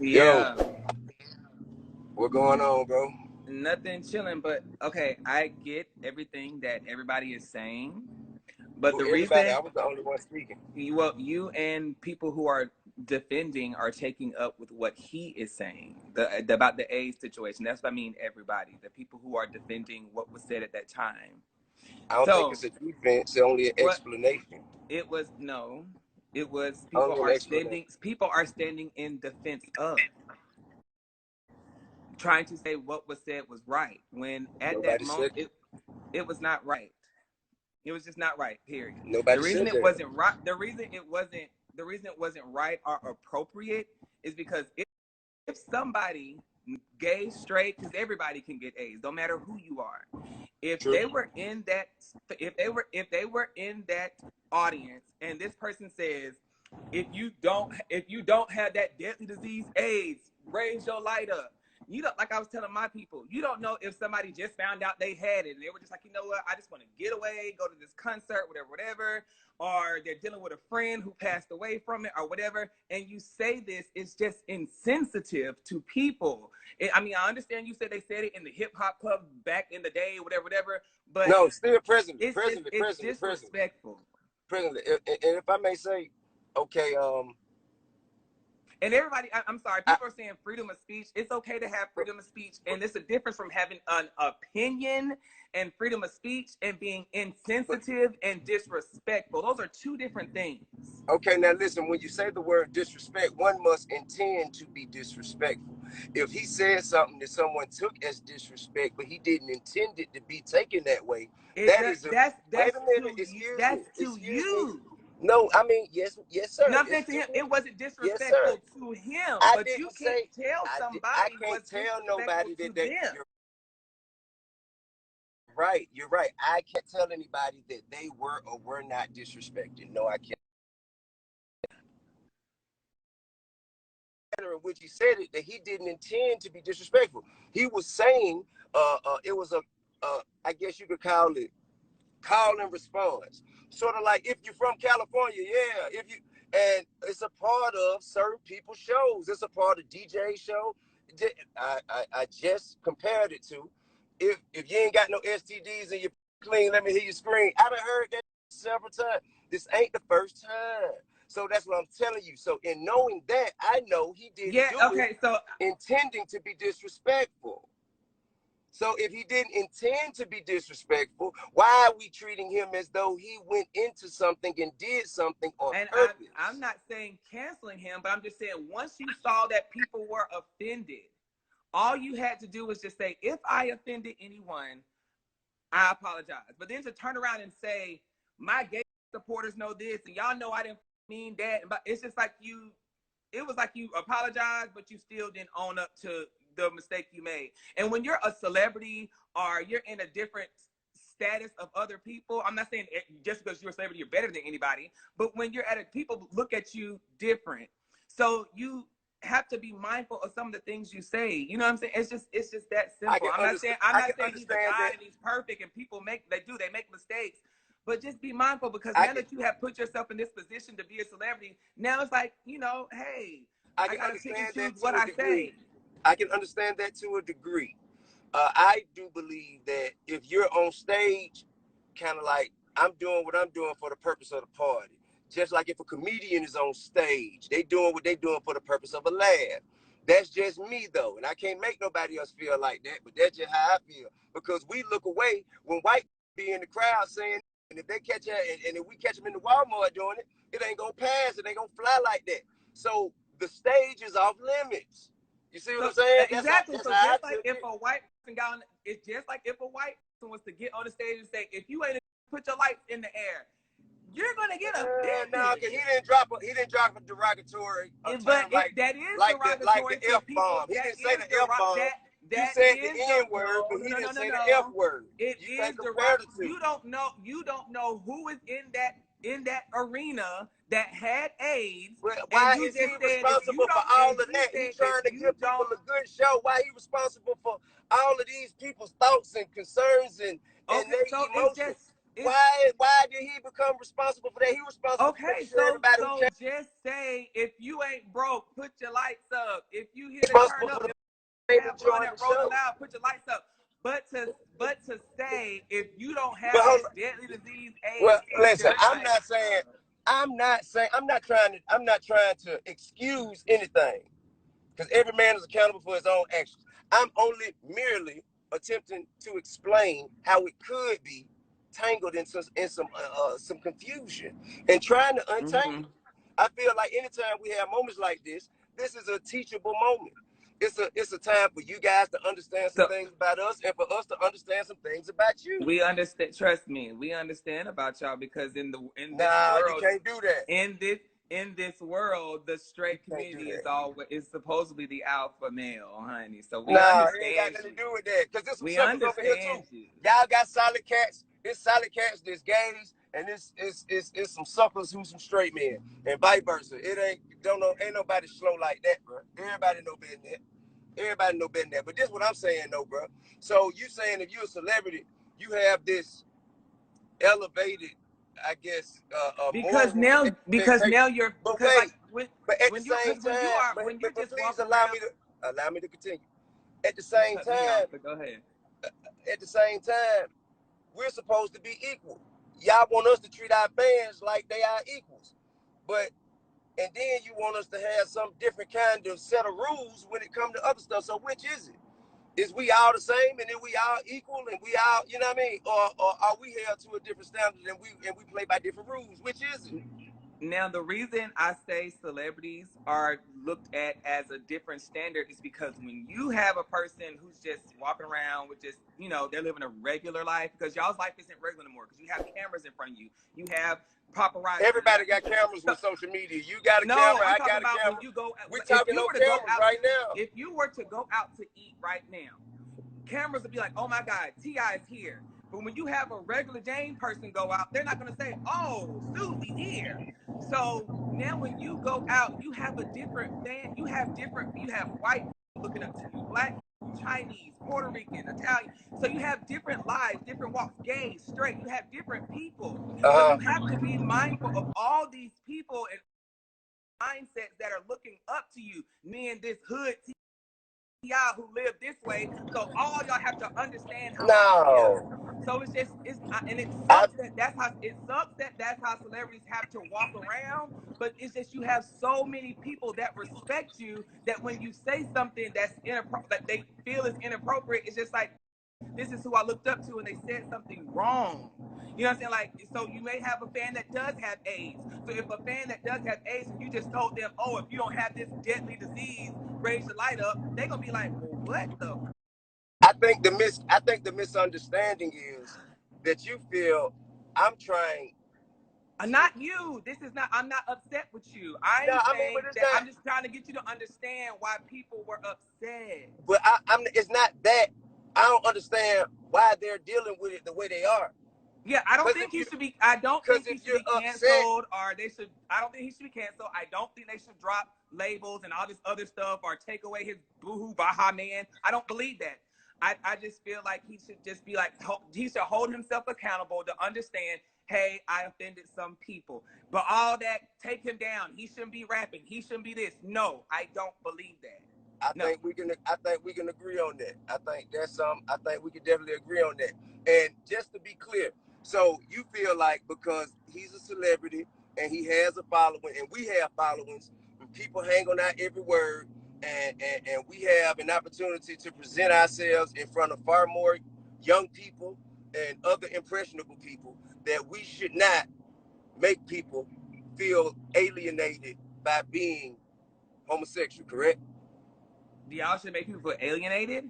Yo, Yeah, what going on, bro? nothing chilling, but okay, I get everything that everybody is saying, but Who the everybody? reason I was the only one speaking. you and people who are defending are taking up with what he is saying about the AIDS situation. That's what I mean. Everybody, the people who are defending what was said at that time. I don't think So it's a defense, it's only an what explanation. it was, no, it was Only an explanation. people are standing in defense of trying to say what was said was right when at that Nobody moment said that. it was not right. It was just not right. Period. The Nobody reason said it that. wasn't right. The reason it wasn't right or appropriate is because if somebody gay, straight, because everybody can get AIDS, no matter who you are. If True. they were in that, if they were in that audience, and this person says, if you don't have that deadly disease AIDS, raise your light up. You don't, like I was telling my people, you don't know if somebody just found out they had it and they were just like, you know what, I just want to get away, go to this concert, whatever, or they're dealing with a friend who passed away from it or whatever, and you say this, it's just insensitive to people. I mean, I understand you said they said it in the hip hop club back in the day, whatever, but No, still presently, it's disrespectful. presently. And if I may say, okay, And everybody, I'm sorry, I, people are saying freedom of speech. It's okay to have freedom of speech, and there's a difference from having an opinion and freedom of speech and being insensitive and disrespectful. Those are two different things. okay, now listen, when you say the word disrespect, one must intend to be disrespectful. If he said something that someone took as disrespect, but he didn't intend it to be taken that way, It that does, is a wait that's a minute, to you. excuse me, That's to excuse me. you. No, I mean, yes, sir. Nothing It's to to him. me. It wasn't Yes, sir. disrespectful to him, I but you didn't can't say tell I somebody can't what's tell disrespectful nobody to that them. you're right. You're right. I can't tell anybody that they were or were not disrespected. No, I can't. In which he said it that he didn't intend to be disrespectful. He was saying it was a I guess you could call it call and response. Sort of like if you're from California, yeah, if you and it's a part of certain people's shows. It's a part of DJ show. I just compared it to if you ain't got no STDs and you're clean, let me hear you scream. I done heard that several times. This ain't the first time. So that's what I'm telling you. So in knowing that, I know he didn't Yeah. do it Okay. So intending to be disrespectful. So if he didn't intend to be disrespectful, why are we treating him as though he went into something and did something on and I'm purpose? not saying canceling him, but I'm just saying once you saw that people were offended, all you had to do was just say, if I offended anyone, I apologize. But then to turn around and say, my gay supporters know this, and y'all know I didn't mean that, but it's just like it was like you apologized, but you still didn't own up to the mistake you made. And when you're a celebrity or you're in a different status of other people, I'm not saying just because you're a celebrity, you're better than anybody, but when you're at a, people look at you different. So you have to be mindful of some of the things you say. You know what I'm saying? It's just that I simple. can I'm not saying understand. I can he's a understand god that. and he's perfect and people they make mistakes. But just be mindful because I now can. that you have put yourself in this position to be a celebrity, now it's like, hey, I I can gotta pick and understand choose that what to a I degree. say. I can understand that to a degree. I do believe that if you're on stage, kind of like I'm doing what I'm doing for the purpose of the party. Just like if a comedian is on stage, they doing what they doing for the purpose of a laugh. That's just me though, and I can't make nobody else feel like that. But that's just how I feel because we look away when white be in the crowd saying, and if they catch and if we catch them in the Walmart doing it, it ain't gonna pass. It ain't gonna fly like that. So the stage is off limits. You see what So I'm saying? exactly. That's So how I just like took if it. a white person got on, it's just like if a white person was to get on the stage and say, if you ain't put your lights in the air, you're gonna get No, offended. cause he didn't drop a derogatory But term that is like the derogatory to F people. bomb. He That didn't say is the F bomb. You that said the is N word, but he didn't say the F no. word. It You is can't compare the two. You don't know who is in that arena that had AIDS, Well, and why you is he just said if you responsible for don't, all and of you that? He said if trying to you give people don't. a good show. Why he responsible for all of these people's thoughts and concerns and Okay, their so it's just emotions? Why did he become responsible for that? He responsible for making Okay, sure everybody who so came just say if you ain't broke, put your lights up. If you here to responsible turn for up, the if people you have fun enjoying at the Rolling show. Loud, put your lights up. But to say if you don't But have hold this on. deadly disease, Well, AIDS, put listen, your I'm not trying to excuse anything because every man is accountable for his own actions. I'm only merely attempting to explain how it could be tangled in some confusion and trying to untangle. I feel like anytime we have moments like this is a teachable moment. It's a time for you guys to understand some So things about us and for us to understand some things about you. we understand. Trust me, we understand about y'all because in this Nah, you world, can't do that. in this in this world, the You straight can't do community that. is supposedly the alpha male, honey. So we Nah, it ain't got understand nothing you. to do with that. Cause there's some We suckers over here too. understand you. Y'all got solid cats. It's solid cats, there's gays, and it's some suckers who's some straight men. And vice versa. Ain't nobody slow like that, bro. Everybody know better than that. Everybody know better than that. But this is what I'm saying though, bro. So you saying if you're a celebrity, you have this elevated, I guess, Because moral now expectation. you're But because like wait, but at the when you same because when you time, are when you're but just please walking around, allow me to continue. At the you same cut me off, time, but go ahead. we're supposed to be equal. Y'all want us to treat our fans like they are equals, but and then you want us to have some different kind of set of rules when it comes to other stuff. So which is it? Is we all the same and then we all equal and we all, you know what I mean? Or are we held to a different standard and we play by different rules? Which is it? Now, the reason I say celebrities are looked at as a different standard is because when you have a person who's just walking around with just, they're living a regular life because y'all's life isn't regular anymore because you have cameras in front of you. You have paparazzi. You Everybody have got people. cameras So, with social media. You got a no, camera, I'm I talking got a about when camera. you go, We're if talking you on were to go cameras out to right eat, now. if you were to go out to eat right now, cameras would be like, oh my God, T.I. is here. But when you have a regular Jane person go out, they're not going to say, oh, Susie's here. So now when you go out, you have a different fan. You have white people looking up to you, black people, Chinese, Puerto Rican, Italian. So you have different lives, different walks, gay, straight. You have different people. So you have to be mindful of all these people and mindsets that are looking up to you. Me and this hood y'all who live this way, so all y'all have to understand how I feel. No. So and it I sucks that's how celebrities have to walk around. But it's just you have so many people that respect you that when you say something that they feel is inappropriate, it's just like this is who I looked up to and they said something wrong. You know what I'm saying? Like, so you may have a fan that does have AIDS. So if a fan that does have AIDS and you just told them, oh, if you don't have this deadly disease, raise your light up, they're gonna be like, well, what the I think the misunderstanding is that you feel I'm trying to. not you. This is not I'm not upset with you. No, I'm I mean, but saying it's that not. I'm just trying to get you to understand why people were upset. But I'm. It's not that. I don't understand why they're dealing with it the way they are. Yeah, I don't Because think he should be. I don't because think he if should you're be upset, canceled, or they should. I don't think he should be canceled. I don't think they should drop labels and all this other stuff, or take away his boohoo baha man. I don't believe that. I just feel like he should just be like he should hold himself accountable to understand. Hey, I offended some people, but all that take him down. He shouldn't be rapping. He shouldn't be this. No, I don't believe that. No. I think we can agree on that. I think we can definitely agree on that. And just to be clear, so you feel like because he's a celebrity and he has a following and we have followings and people hang on our every word and we have an opportunity to present ourselves in front of far more young people and other impressionable people that we should not make people feel alienated by being homosexual, correct? Y'all should make people feel alienated.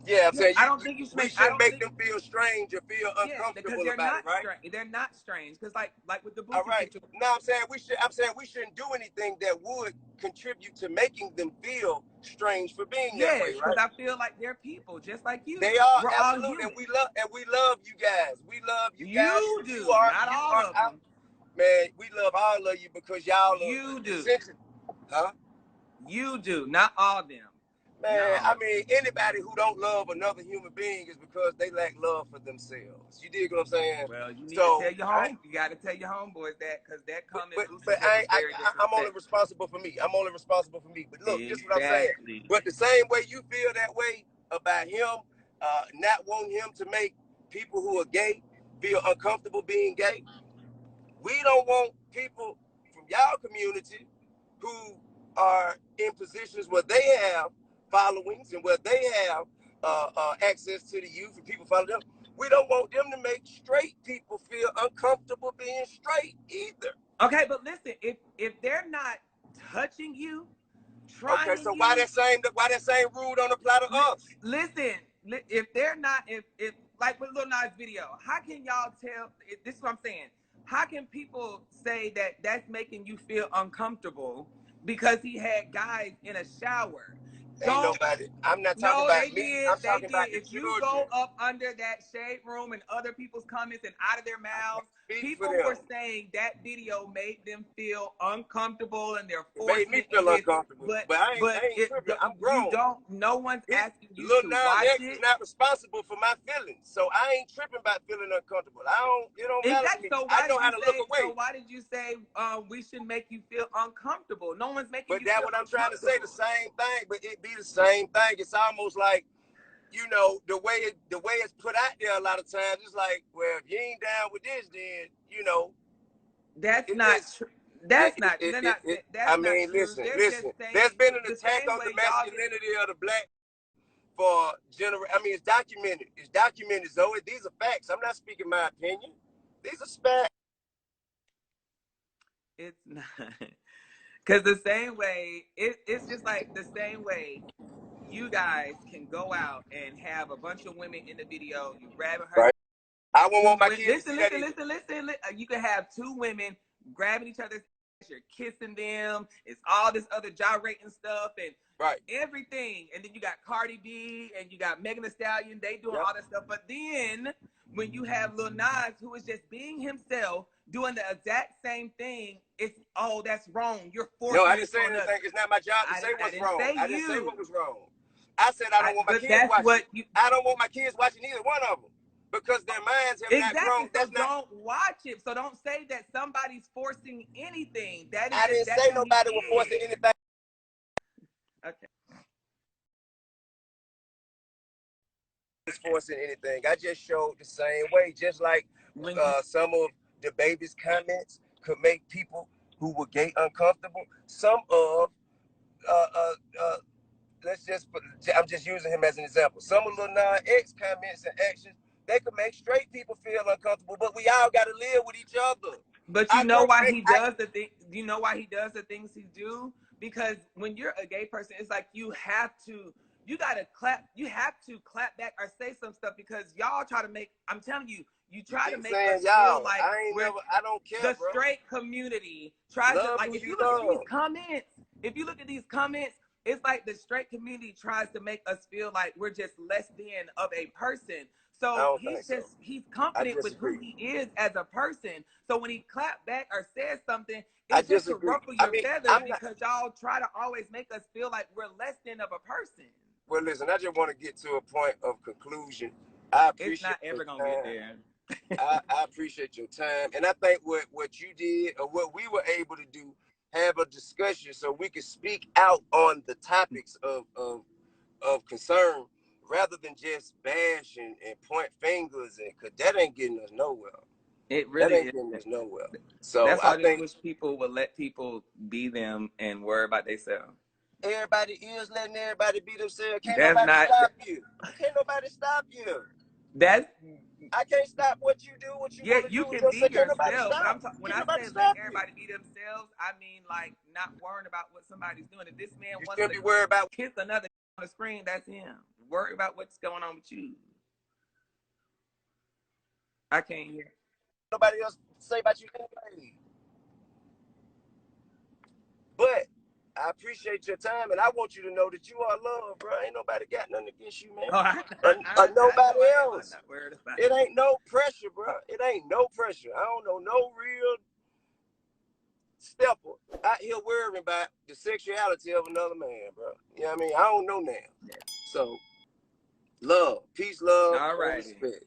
Yeah, I'm No, saying I don't think you should we make. I shouldn't don't make think. them feel strange or feel Yeah, because uncomfortable they're about it, not right? strange. They're not strange. Because like with the All Boosie right. situation. No, I'm saying we shouldn't do anything that would contribute to making them feel strange for being that way, Yes, because right? I feel like they're people just like you. They are We're all absolutely, human. and we love you guys. We love you guys You because do, not you all are of out, them. man. We love all of you because y'all are You do. essential, huh? You do, not all of them. Not Man, all I of them. mean, anybody who don't love another human being is because they lack love for themselves. yours. You dig what I'm saying? Well, you need So to tell your home. You got to tell your homeboys that, because that comment but was very I'm only disrespectful. responsible for me. I'm only responsible for me. But look, this is what I'm saying. Exactly. But the same way you feel that way about him, not wanting him to make people who are gay feel uncomfortable being gay, we don't want people from y'all community who are in positions where they have followings and where they have access to the youth and people follow them. We don't want them to make straight people feel uncomfortable being straight either. Okay, but listen, if they're not touching you, trying okay, so you, why that same rule don't apply to us? Listen, if they're not, if like with Lil Nas video, how can y'all tell? This is what I'm saying. How can people say that that's making you feel uncomfortable because he had guys in a shower? Ain't nobody. I'm not talking about me. I'm talking about the If you children. go up under that shade room and other people's comments and out of their mouths, people were saying that video made them feel uncomfortable and they're forcing it. Made me feel uncomfortable. But I ain't tripping. I'm grown. You don't. No one's asking you Lil to Nas watch X it. is not responsible for my feelings, so I ain't tripping about feeling uncomfortable. It don't matter to me. So I know how to look away. So why did you say we should make you feel uncomfortable? No one's making you feel uncomfortable. But that's what I'm trying to say. The same thing, but it be the same thing. It's almost like, you know, the way it's put out there a lot of times. It's like, well, if you ain't down with this, then you know. That's not true. That's not. I mean, listen. There's been an attack on the masculinity of the black for it's documented. It's documented, Zoe. These are facts. I'm not speaking my opinion. These are facts. It's not. Because the same way, it's just like the same way you guys can go out and have a bunch of women in the video. You grabbing her. Right. I won't want my kids to see that. Listen. You can have two women grabbing each other's ass. You're kissing them. It's all this other gyrating stuff and everything. And then you got Cardi B and you got Megan Thee Stallion. They doing all that stuff. But then when you have Lil Nas, who is just being himself, doing the exact same thing, it's, oh, that's wrong. You're forcing. No, I didn't say anything. It's not my job to say what's wrong. I didn't say what was wrong. I said I don't want my kids watching. I don't want my kids watching either one of them because their minds have not grown. So don't watch it. So don't say that somebody's forcing anything. That is I didn't say nobody was forcing anything. Okay. It's forcing anything. I just showed the same way, just like some of the baby's comments could make people who were gay uncomfortable. Some of I'm just using him as an example. Some of Lil Nas X comments and actions, they could make straight people feel uncomfortable, but we all got to live with each other. But you know why he does the thing? You know why he does the things he do? Because when you're a gay person, it's like you have to clap back or say some stuff because y'all try to make, I'm telling you, you try to make us feel like I don't care, the straight community tries to, like, if you look at these comments, it's like the straight community tries to make us feel like we're just less than of a person. So he's confident with who he is as a person. So when he clap back or says something, it's just to ruffle your feathers because y'all try to always make us feel like we're less than of a person. Well, listen, I just want to get to a point of conclusion. I appreciate it's not ever gonna get there. I appreciate your time, and I think what you did or what we were able to do, have a discussion so we could speak out on the topics of concern rather than just bash and point fingers, and because that ain't getting us nowhere. It really ain't getting us nowhere. So that's why I think wish people would let people be them and worry about themselves. Everybody is letting everybody be themselves. Can't nobody stop you. Can't nobody stop you. I can't stop what you do, what you want to do. You can be yourself. When I say let everybody be themselves, I mean like not worrying about what somebody's doing. If this man wants to be worried about kiss another on the screen, that's him. Worry about what's going on with you. I can't hear. Nobody else say about you anyway. But I appreciate your time, and I want you to know that you are loved, bro. Ain't nobody got nothing against you, man. Nobody else. It ain't no pressure, bro. It ain't no pressure. I don't know no real stepper out here worrying about the sexuality of another man, bro. You know what I mean? I don't know now. So, love, peace, love, and respect.